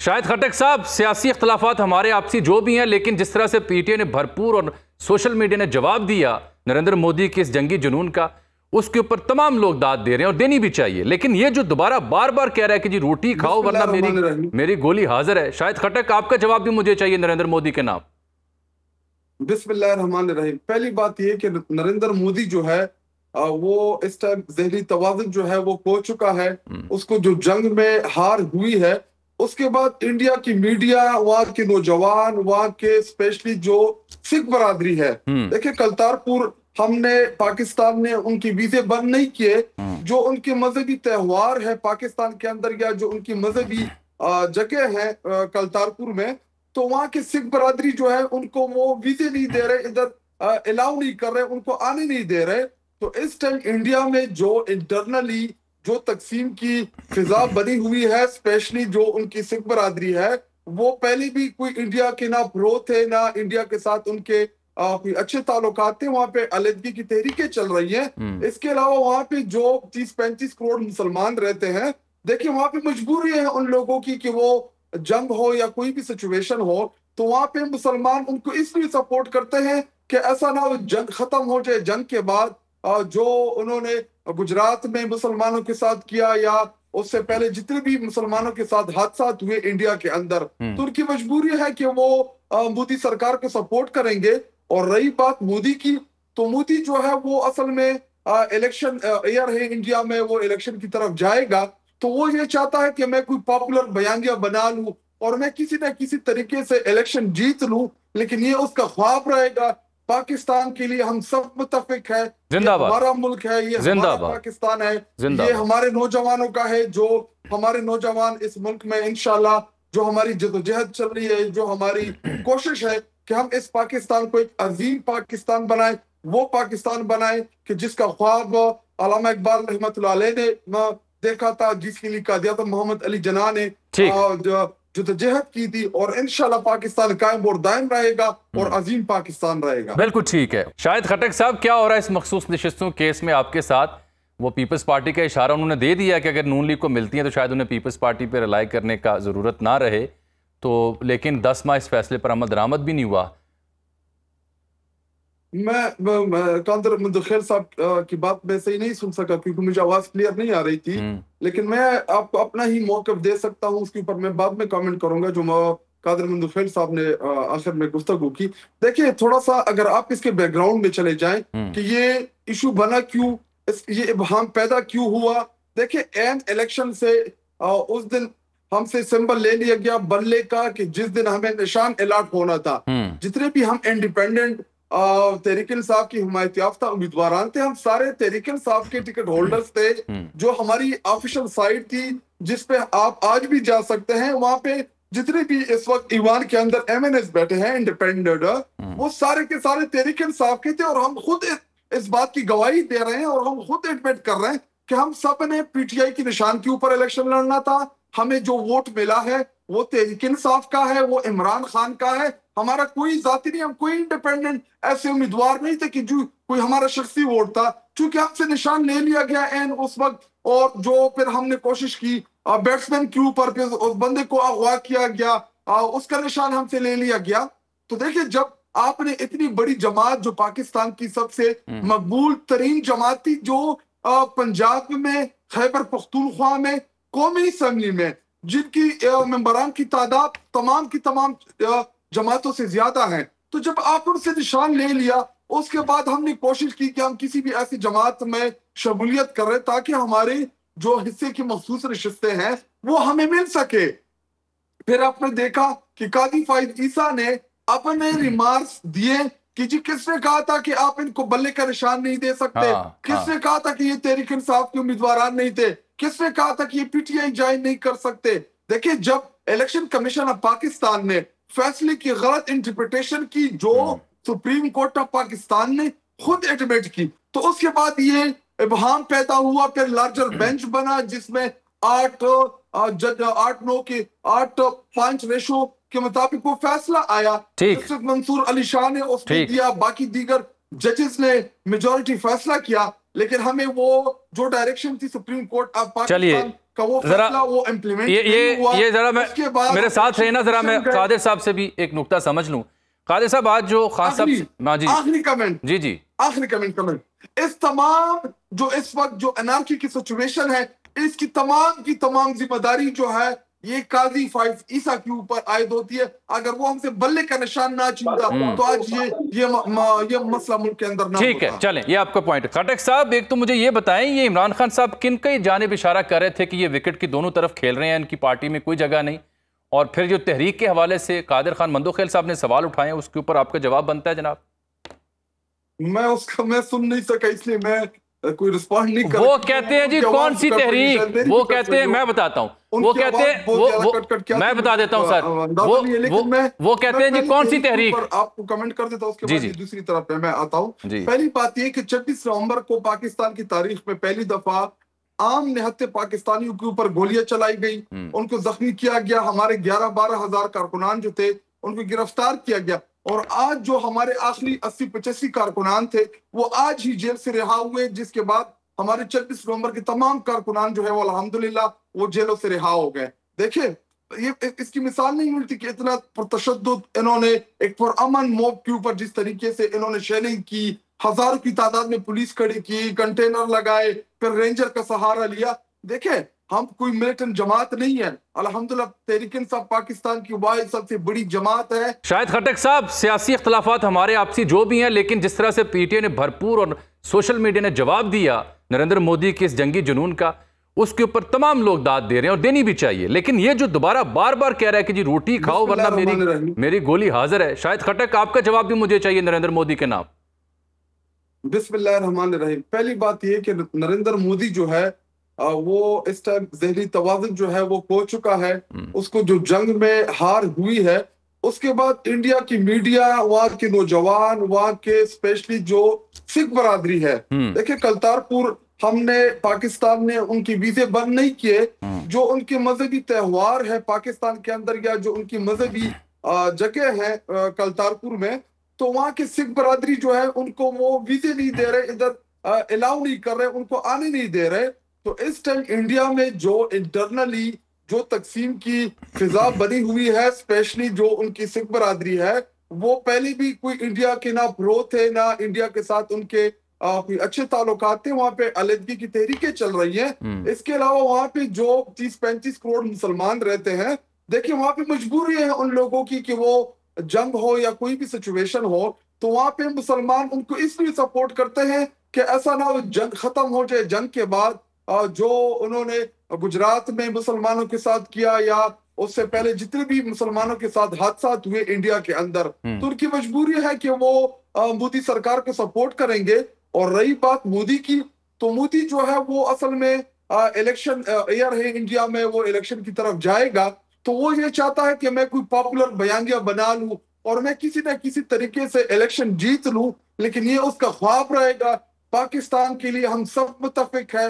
شاہد خٹک صاحب، سیاسی اختلافات ہمارے آپسی جو بھی ہیں، لیکن جس طرح سے پی ٹی آئی نے بھرپور اور سوشل میڈیا نے جواب دیا نریندر مودی کے اس جنگی جنون کا، اس کے اوپر تمام لوگ داد دے رہے ہیں اور دینی بھی چاہیے. لیکن یہ جو دوبارہ بار بار کہہ رہا ہے کہ جی روٹی کھاؤ ورنہ میری گولی حاضر ہے، شاہد خٹک آپ کا جواب بھی مجھے چاہیے نریندر مودی کے نام. بسم اللہ الرحمن الرحیم. پہلی بات یہ کہ نریندر مودی جو ہے وہ اس ٹائم ذہنی توازن جو ہے وہ کھو چکا ہے. اس کو جو جنگ میں ہار ہوئی ہے، اس کے بعد انڈیا کی میڈیا، وہاں کے نوجوان، وہاں کے اسپیشلی جو سکھ برادری ہے، دیکھیں کرتارپور ہم نے پاکستان نے ان کی ویزے بند نہیں کیے. جو ان کے مذہبی تہوار ہے پاکستان کے اندر یا جو ان کی مذہبی جگہ ہے کرتارپور میں، تو وہاں کے سکھ برادری جو ہے ان کو وہ ویزے نہیں دے رہے، ادھر الاؤ نہیں کر رہے، ان کو آنے نہیں دے رہے. تو اس ٹائم انڈیا میں جو انٹرنلی جو تقسیم کی فضا بنی ہوئی ہے، اسپیشلی جو ان کی سکھ برادری ہے، وہ پہلے بھی کوئی انڈیا کے نہ پرو تھے، نہ انڈیا کے ساتھ ان کے کوئی اچھے تعلقات تھے. وہاں پہ علیحدگی کی تحریکیں چل رہی ہیں. اس کے علاوہ وہاں پہ جو 30-35 کروڑ مسلمان رہتے ہیں، دیکھیں وہاں پہ مجبوری ہے ان لوگوں کی کہ وہ جنگ ہو یا کوئی بھی سچویشن ہو تو وہاں پہ مسلمان ان کو اس لیے سپورٹ کرتے ہیں کہ ایسا نہ ہو جنگ ختم ہو جائے. جنگ کے بعد جو انہوں نے گجرات میں مسلمانوں کے ساتھ کیا یا اس سے پہلے جتنے بھی مسلمانوں کے ساتھ حادثات ہوئے انڈیا کے اندر، تو ان کی مجبوری ہے کہ وہ مودی سرکار کو سپورٹ کریں گے. اور رہی بات مودی کی، تو مودی جو ہے وہ اصل میں الیکشن ایئر ہے انڈیا میں، وہ الیکشن کی طرف جائے گا. تو وہ یہ چاہتا ہے کہ میں کوئی پاپولر بیانیہ بنا لوں اور میں کسی نہ کسی طریقے سے الیکشن جیت لوں. لیکن یہ اس کا خواب رہے گا. پاکستان کے لیے ہم سب متفق ہے، یہ ہمارا ملک ہے، یہ ہمارا پاکستان ہے، یہ ہمارے نوجوانوں کا ہے. جو ہمارے نوجوان اس ملک میں انشاءاللہ جو ہماری جدوجہد چل رہی ہے، جو ہماری کوشش ہے کہ ہم اس پاکستان کو ایک عظیم پاکستان بنائیں، وہ پاکستان بنائیں کہ جس کا خواب علامہ اقبال رحمۃ اللہ علیہ نے دیکھا تھا، جس کے لیے قائد اعظم محمد علی جناح نے جدوجہد کی تھی. اور انشاءاللہ پاکستان قائم اور دائم رہے گا اور عظیم پاکستان رہے گا. بالکل ٹھیک ہے. شاہد خٹک صاحب، کیا ہو رہا ہے اس مخصوص نشستوں کیس میں آپ کے ساتھ؟ وہ پیپلز پارٹی کا اشارہ انہوں نے دے دیا کہ اگر نون لیگ کو ملتی ہیں تو شاید انہیں پیپلز پارٹی پہ رلائی کرنے کا ضرورت نہ رہے، تو لیکن 10 ماہ اس فیصلے پر عمل درآمد بھی نہیں ہوا. میں کاندر مندخیل صاحب کی بات میں صحیح نہیں سن سکا کیونکہ مجھے آواز کلیئر نہیں آ رہی تھی، لیکن میں آپ کو اپنا ہی موقف دے سکتا ہوں. اس کے اوپر میں بعد میں کامنٹ کروں گا جو قادر مندخیل صاحب نے آخر میں گفتگو کی. دیکھیں تھوڑا سا اگر آپ اس کے بیک گراؤنڈ میں چلے جائیں کہ یہ ایشو بنا کیوں، یہ ابہام پیدا کیوں ہوا. دیکھیں این الیکشن سے اس دن ہم سے سمبل لے لیا گیا بلے کا کہ جس دن ہمیں نشان الاٹ ہونا تھا. جتنے بھی ہم انڈیپینڈنٹ تحریک انصاف کی حمایت یافتہ امیدواران تھے، ہم سارے تحریک انصاف کے ٹکٹ ہولڈرز تھے. جو ہماری آفیشل سائٹ تھی جس پہ آپ آج بھی جا سکتے ہیں، وہاں پہ جتنے بھی اس وقت ایوان کے اندر ایم این ایس بیٹھے ہیں انڈیپینڈنٹ، وہ سارے کے سارے تحریک انصاف کے تھے. اور ہم خود اس بات کی گواہی دے رہے ہیں اور ہم خود ایڈمٹ کر رہے ہیں کہ ہم سب نے پی ٹی آئی کی نشان کے اوپر الیکشن لڑنا تھا. ہمیں جو ووٹ ملا ہے وہ تحریک انصاف کا ہے، وہ عمران خان کا ہے، ہمارا کوئی ذاتی نہیں. ہم کوئی انڈیپینڈنٹ ایسے امیدوار نہیں تھے کہ جو کوئی ہمارا شخصی ووٹ تھا. چونکہ ہم سے نشان لے لیا گیا این اس وقت، اور جو پھر ہم نے کوشش کی بیٹسمین کے اوپر پھر اس بندے کو اغوا کیا گیا، اس کا نشان ہم سے لے لیا گیا. تو دیکھیں جب آپ نے اتنی بڑی جماعت جو پاکستان کی سب سے مقبول ترین جماعت تھی، جو پنجاب میں خیبر پختونخوا میں قومی اسمبلی میں جن کی ممبران کی تعداد تمام کی تمام جماعتوں سے زیادہ ہیں، تو جب آپ ان سے نشان لے لیا، اس کے بعد ہم نے کوشش کی کہ ہم کسی بھی ایسی جماعت میں شمولیت کر رہے تاکہ ہمارے جو حصے کی مخصوص نشستیں ہیں وہ ہمیں مل سکے. پھر آپ نے دیکھا کہ قاضی فائد عیسیٰ نے اپنے ریمارکس دیے کہ جی کس نے کہا تھا کہ آپ ان کو بلے کا نشان نہیں دے سکتے، کس نے کہا تھا کہ یہ تحریک انصاف کے امیدواران نہیں تھے، کس نے کہا تھا کہ یہ پی ٹی آئی جوائن نہیں کر سکتے. دیکھیں جب الیکشن کمیشن آف پاکستان نے فیصلے کی غلط انٹرپریٹیشن کی جو سپریم کورٹ آف پاکستان نے خود ایڈمٹ کی، تو اس کے بعد یہ ابہام پیدا ہوا. پھر لارجر بینچ بنا جس میں 8-9 ریشو کے مطابق وہ فیصلہ آیا. جسٹس منصور علی شاہ نے اس نے دیا، باقی دیگر ججز نے میجورٹی فیصلہ کیا. لیکن ہمیں وہ جو ڈائریکشن تھی سپریم کورٹ آف پاکستان کا وہ فیصلہ وہ امپلیمنٹ نہیں ہوا. یہ ذرا میں میرے ساتھ رہنا، ذرا میں قادر صاحب سے بھی ایک نقطہ سمجھ لوں. قادر صاحب آج جو خان صاحب آخری کمنٹ آخری کمنٹ اس تمام جو اس وقت جو انارکی کی سچویشن ہے، اس کی تمام ذمہ داری جو ہے یہ قاضی فائز عیسیٰ کے اوپر عائد ہوتی ہے. اگر وہ ہم سے بلے کا نشان نہ چھینتا تو آج یہ مسئلہ ملک کے اندر نہ ہوتا. ٹھیک ہے، چلیں یہ آپ کا پوائنٹ. خٹک صاحب ایک تو مجھے یہ بتائیں، یہ عمران خان صاحب کن کی جانب اشارہ کر رہے تھے کہ یہ وکٹ کی دونوں طرف کھیل رہے ہیں، ان کی پارٹی میں کوئی جگہ نہیں؟ اور پھر جو تحریک کے حوالے سے قادر خان مندوخیل صاحب نے سوال اٹھائے ہیں، اس کے اوپر آپ کا جواب بنتا ہے جناب. میں سن نہیں سکا، اس لیے میں کوئی رسپونڈ نہیں کر. وہ کہتے ہیں جی کون سی تحریک، وہ کہتے ہیں، میں بتاتا ہوں، وہ کہتے ہیں، میں بتا دیتا ہوں سر، وہ کہتے ہیں جی کون سی تحریک. آپ کو کمنٹ کر دیتا ہوں، اس کے بعد دوسری طرف پہ میں آتا ہوں. پہلی بات یہ کہ 26 نومبر کو پاکستان کی تاریخ میں پہلی دفعہ عام نہتے پاکستانیوں کے اوپر گولیاں چلائی گئی، ان کو زخمی کیا گیا. ہمارے 11-12 ہزار کارکنان جو تھے ان کو گرفتار کیا گیا. اور آج جو ہمارے آخری 80-85 کارکنان تھے وہ آج ہی جیل سے رہا ہوئے، جس کے بعد ہمارے 26 نومبر کے تمام کارکنان جو ہے وہ الحمدللہ وہ جیلوں سے رہا ہو گئے. دیکھیں یہ اس کی مثال نہیں ملتی کہ اتنا پرتشدد انہوں نے ایک پرامن موب کے اوپر جس طریقے سے انہوں نے شیلنگ کی، ہزاروں کی تعداد میں پولیس کھڑی کی، کنٹینر لگائے، پھر رینجر کا سہارا لیا. دیکھیں ہم کوئی ملیٹنٹ جماعت نہیں ہے، الحمدللہ تحریک انصاف پاکستان کی واحد سب سے بڑی جماعت ہے. شاہد خٹک صاحب، سیاسی اختلافات ہمارے آپسی جو بھی ہیں، لیکن جس طرح سے پی ٹی آئی نے بھرپور اور سوشل میڈیا نے جواب دیا نریندر مودی کے اس جنگی جنون کا، اس کے اوپر تمام لوگ داد دے رہے ہیں اور دینی بھی چاہیے. لیکن یہ جو دوبارہ بار بار کہہ رہا ہے کہ جی روٹی کھاؤ ورنہ میری گولی حاضر ہے، شاہد خٹک آپ کا جواب بھی مجھے چاہیے نریندر مودی کے نام. بسم اللہ الرحمن الرحیم. پہلی بات یہ کہ نریندر مودی جو ہے وہ اس ٹائم ذہنی توازن جو ہے وہ کھو چکا ہے. اس کو جو جنگ میں ہار ہوئی ہے، اس کے بعد انڈیا کی میڈیا، وہاں کے نوجوان، وہاں کے اسپیشلی جو سکھ برادری ہے، دیکھیں کرتارپور ہم نے پاکستان نے ان کی ویزے بند نہیں کیے. جو ان کے مذہبی تہوار ہے پاکستان کے اندر یا جو ان کی مذہبی جگہ ہے کرتارپور میں، تو وہاں کے سکھ برادری جو ہے ان کو وہ ویزے نہیں دے رہے، ادھر الاؤ نہیں کر رہے، ان کو آنے نہیں دے رہے. تو اس ٹائم انڈیا میں جو انٹرنلی جو تقسیم کی فضا بنی ہوئی ہے، اسپیشلی جو ان کی سکھ برادری ہے، وہ پہلے بھی کوئی انڈیا کے نہ پرو تھے، نہ انڈیا کے ساتھ ان کے کوئی اچھے تعلقات تھے. وہاں پہ علیحدگی کی تحریکیں چل رہی ہیں. اس کے علاوہ وہاں پہ جو 30-35 کروڑ مسلمان رہتے ہیں، دیکھیں وہاں پہ مجبوری ہے ان لوگوں کی کہ وہ جنگ ہو یا کوئی بھی سچویشن ہو تو وہاں پہ مسلمان ان کو اس لیے سپورٹ کرتے ہیں کہ ایسا نہ ہو جنگ ختم ہو جائے. جنگ کے بعد جو انہوں نے گجرات میں مسلمانوں کے ساتھ کیا یا اس سے پہلے جتنے بھی مسلمانوں کے ساتھ حادثات ہوئے انڈیا کے اندر، تو ان کی مجبوری ہے کہ وہ مودی سرکار کو سپورٹ کریں گے. اور رہی بات مودی کی، تو مودی جو ہے وہ اصل میں الیکشن ایئر ہے انڈیا میں، وہ الیکشن کی طرف جائے گا. تو وہ یہ چاہتا ہے کہ میں کوئی پاپولر بیانیہ بنا لوں اور میں کسی نہ کسی طریقے سے الیکشن جیت لوں. لیکن یہ اس کا خواب رہے گا. پاکستان کے لیے ہم سب متفق ہیں